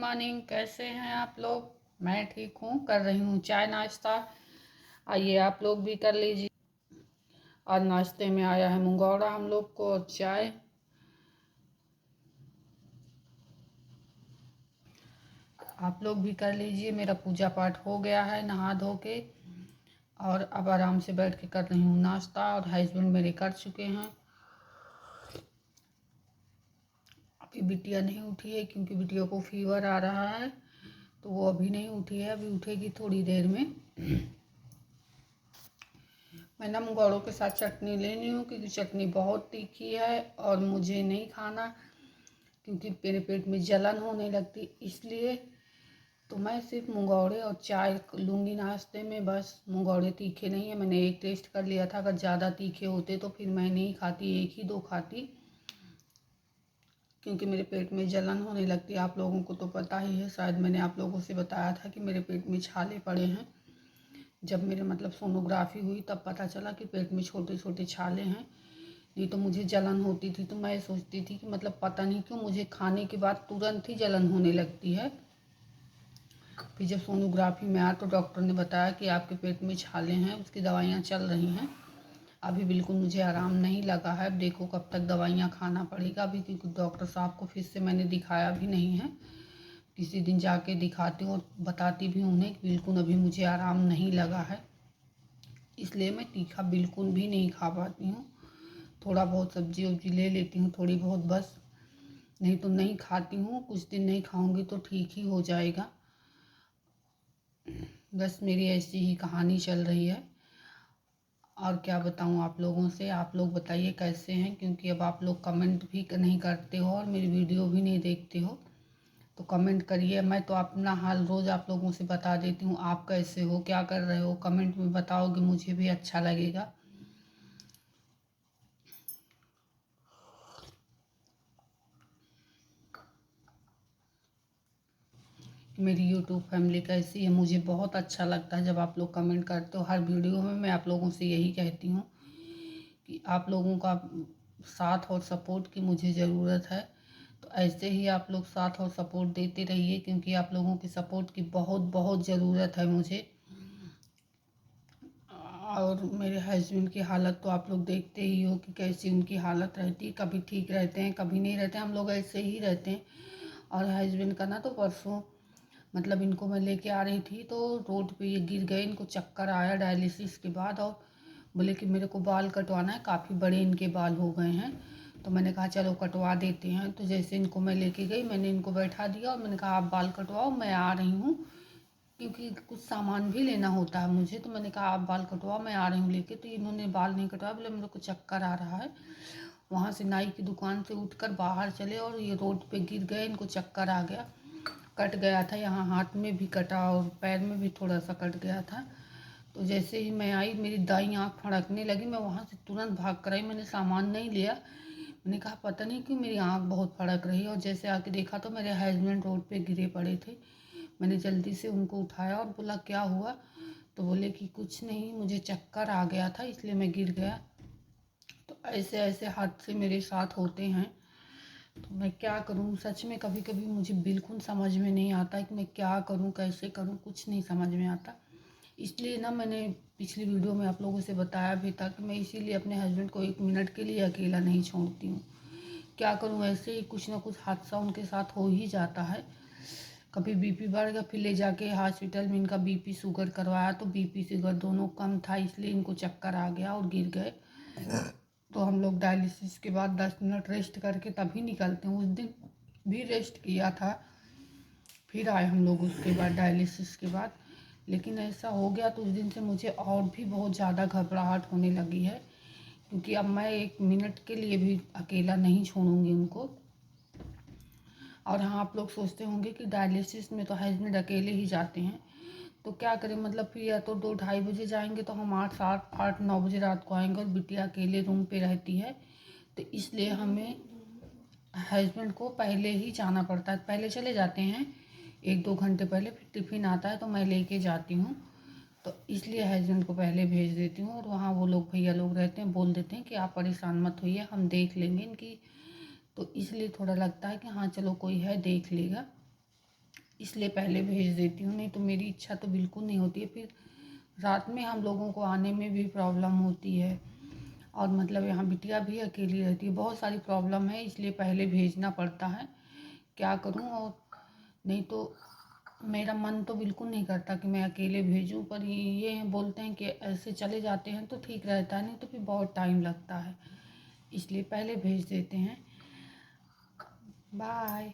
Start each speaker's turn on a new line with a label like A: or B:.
A: Morning. कैसे हैं आप लोग? मैं ठीक हूँ, कर रही हूँ चाय नाश्ता। आइए आप लोग भी कर लीजिए। आज नाश्ते में आया है मुंगौड़ा हम लोग को और चाय। आप लोग भी कर लीजिए। मेरा पूजा पाठ हो गया है नहा धो के, और अब आराम से बैठ के कर रही हूँ नाश्ता। और हस्बैंड मेरे कर चुके हैं। अभी बिटिया नहीं उठी है क्योंकि बिटिया को फीवर आ रहा है, तो वो अभी नहीं उठी है। अभी उठेगी थोड़ी देर में। मैं ना मुंगौड़ों के साथ चटनी लेनी हूँ क्योंकि चटनी बहुत तीखी है और मुझे नहीं खाना क्योंकि मेरे पेट में जलन होने लगती, इसलिए तो मैं सिर्फ मुंगौड़े और चाय लूँगी नाश्ते में। बस मुंगौड़े तीखे नहीं है। मैंने एक टेस्ट कर लिया था, अगर ज़्यादा तीखे होते तो फिर मैं नहीं खाती, एक ही दो खाती, क्योंकि मेरे पेट में जलन होने लगती है। आप लोगों को तो पता ही है, शायद मैंने आप लोगों से बताया था कि मेरे पेट में छाले पड़े हैं। जब मेरे सोनोग्राफी हुई तब पता चला कि पेट में छोटे छोटे छाले हैं। नहीं तो मुझे जलन होती थी, तो मैं सोचती थी कि पता नहीं क्यों मुझे खाने के बाद तुरंत ही जलन होने लगती है। फिर जब सोनोग्राफी में आया तो डॉक्टर ने बताया कि आपके पेट में छाले हैं, उसकी दवाइयाँ चल रही हैं। अभी बिल्कुल मुझे आराम नहीं लगा है। अब देखो कब तक दवाइयाँ खाना पड़ेगा अभी, क्योंकि डॉक्टर साहब को फिर से मैंने दिखाया भी नहीं है। किसी दिन जाके दिखाती हूँ और बताती भी हूँ उन्हें कि बिल्कुल अभी मुझे आराम नहीं लगा है, इसलिए मैं तीखा बिल्कुल भी नहीं खा पाती हूँ। थोड़ा बहुत सब्जी वब्जी ले लेती हूँ थोड़ी बहुत, बस। नहीं तो नहीं खाती हूँ। कुछ दिन नहीं खाऊंगी तो ठीक ही हो जाएगा। बस मेरी ऐसी ही कहानी चल रही है। और क्या बताऊँ आप लोगों से। आप लोग बताइए कैसे हैं, क्योंकि अब आप लोग कमेंट भी नहीं करते हो और मेरी वीडियो भी नहीं देखते हो, तो कमेंट करिए। मैं तो अपना हाल रोज़ आप लोगों से बता देती हूँ। आप कैसे हो, क्या कर रहे हो, कमेंट में बताओगे, मुझे भी अच्छा लगेगा। मेरी यूट्यूब फैमिली कैसी है, मुझे बहुत अच्छा लगता है जब आप लोग कमेंट करते हो। हर वीडियो में मैं आप लोगों से यही कहती हूँ कि आप लोगों का साथ और सपोर्ट की मुझे ज़रूरत है। तो ऐसे ही आप लोग साथ और सपोर्ट देते रहिए, क्योंकि आप लोगों की सपोर्ट की बहुत बहुत ज़रूरत है मुझे। और मेरे हस्बैंड की हालत तो आप लोग देखते ही हो कि कैसी उनकी हालत रहती है। कभी ठीक रहते हैं, कभी नहीं रहते, हम लोग ऐसे ही रहते हैं। और हस्बैंड का ना तो परसों इनको मैं लेके आ रही थी तो रोड पे ये गिर गए। इनको चक्कर आया डायलिसिस के बाद, और बोले कि मेरे को बाल कटवाना है, काफ़ी बड़े इनके बाल हो गए हैं। तो मैंने कहा चलो कटवा देते हैं। तो जैसे इनको मैं लेके गई, मैंने इनको बैठा दिया और मैंने कहा आप बाल कटवाओ, मैं आ रही हूँ, क्योंकि कुछ सामान भी लेना होता है मुझे। तो मैंने कहा आप बाल कटवाओ, मैं आ रही हूँ लेके। तो इन्होंने बाल नहीं कटवाया, बोले मेरे को चक्कर आ रहा है। वहाँ से नाई की दुकान से उठकर बाहर चले और ये रोड पे गिर गए, इनको चक्कर आ गया। कट गया था, यहाँ हाथ में भी कटा और पैर में भी थोड़ा सा कट गया था। तो जैसे ही मैं आई, मेरी दाईं आँख फड़कने लगी। मैं वहाँ से तुरंत भाग कर आई, मैंने सामान नहीं लिया। मैंने कहा पता नहीं क्यों मेरी आँख बहुत फड़क रही है। और जैसे आके देखा तो मेरे हस्बैंड रोड पे गिरे पड़े थे। मैंने जल्दी से उनको उठाया और बोला क्या हुआ। तो बोले कि कुछ नहीं, मुझे चक्कर आ गया था इसलिए मैं गिर गया। तो ऐसे ऐसे हादसे मेरे साथ होते हैं। तो मैं क्या करूं, सच में कभी कभी मुझे बिल्कुल समझ में नहीं आता है कि मैं क्या करूं, कैसे करूं, कुछ नहीं समझ में आता। इसलिए ना मैंने पिछली वीडियो में आप लोगों से बताया भी था कि मैं इसीलिए अपने हस्बैंड को एक मिनट के लिए अकेला नहीं छोड़ती हूँ। क्या करूँ, ऐसे ही कुछ ना कुछ हादसा उनके साथ हो ही जाता है। कभी बीपी बढ़ गया, फिर ले जाके हॉस्पिटल में इनका बीपी शुगर करवाया तो बीपी शुगर दोनों कम था, इसलिए इनको चक्कर आ गया और गिर गए। तो हम लोग डायलिसिस के बाद 10 मिनट रेस्ट करके तभी निकलते हैं। उस दिन भी रेस्ट किया था, फिर आए हम लोग उसके बाद डायलिसिस के बाद। लेकिन ऐसा हो गया तो उस दिन से मुझे और भी बहुत ज़्यादा घबराहट होने लगी है, क्योंकि अब मैं एक मिनट के लिए भी अकेला नहीं छोड़ूंगी उनको। और हाँ, आप लोग सोचते होंगे कि डायलिसिस में तो हस्बैंड अकेले ही जाते हैं, तो क्या करें। फिर या तो 2-2:30 बजे जाएंगे तो हम 8-9 बजे रात को आएंगे, और बिटिया अकेले रूम पे रहती है। तो इसलिए हमें हस्बैंड को पहले ही जाना पड़ता है। पहले चले जाते हैं 1-2 घंटे पहले, फिर टिफ़िन आता है तो मैं लेके जाती हूँ। तो इसलिए हस्बैंड को पहले भेज देती हूँ, और वहाँ वो लोग भैया लोग रहते हैं, बोल देते हैं कि आप परेशान मत होइए, हम देख लेंगे इनकी। तो इसलिए थोड़ा लगता है कि हाँ चलो कोई है देख लेगा। इसलिए पहले भेज देती हूँ, नहीं तो मेरी इच्छा तो बिल्कुल नहीं होती है। फिर रात में हम लोगों को आने में भी प्रॉब्लम होती है, और मतलब यहाँ बिटिया भी अकेली रहती है, बहुत सारी प्रॉब्लम है, इसलिए पहले भेजना पड़ता है। क्या करूँ, और नहीं तो मेरा मन तो बिल्कुल नहीं करता कि मैं अकेले भेजूँ, पर ये बोलते हैं कि ऐसे चले जाते हैं तो ठीक रहता है, नहीं तो फिर बहुत टाइम लगता है, इसलिए पहले भेज देते हैं। बाय।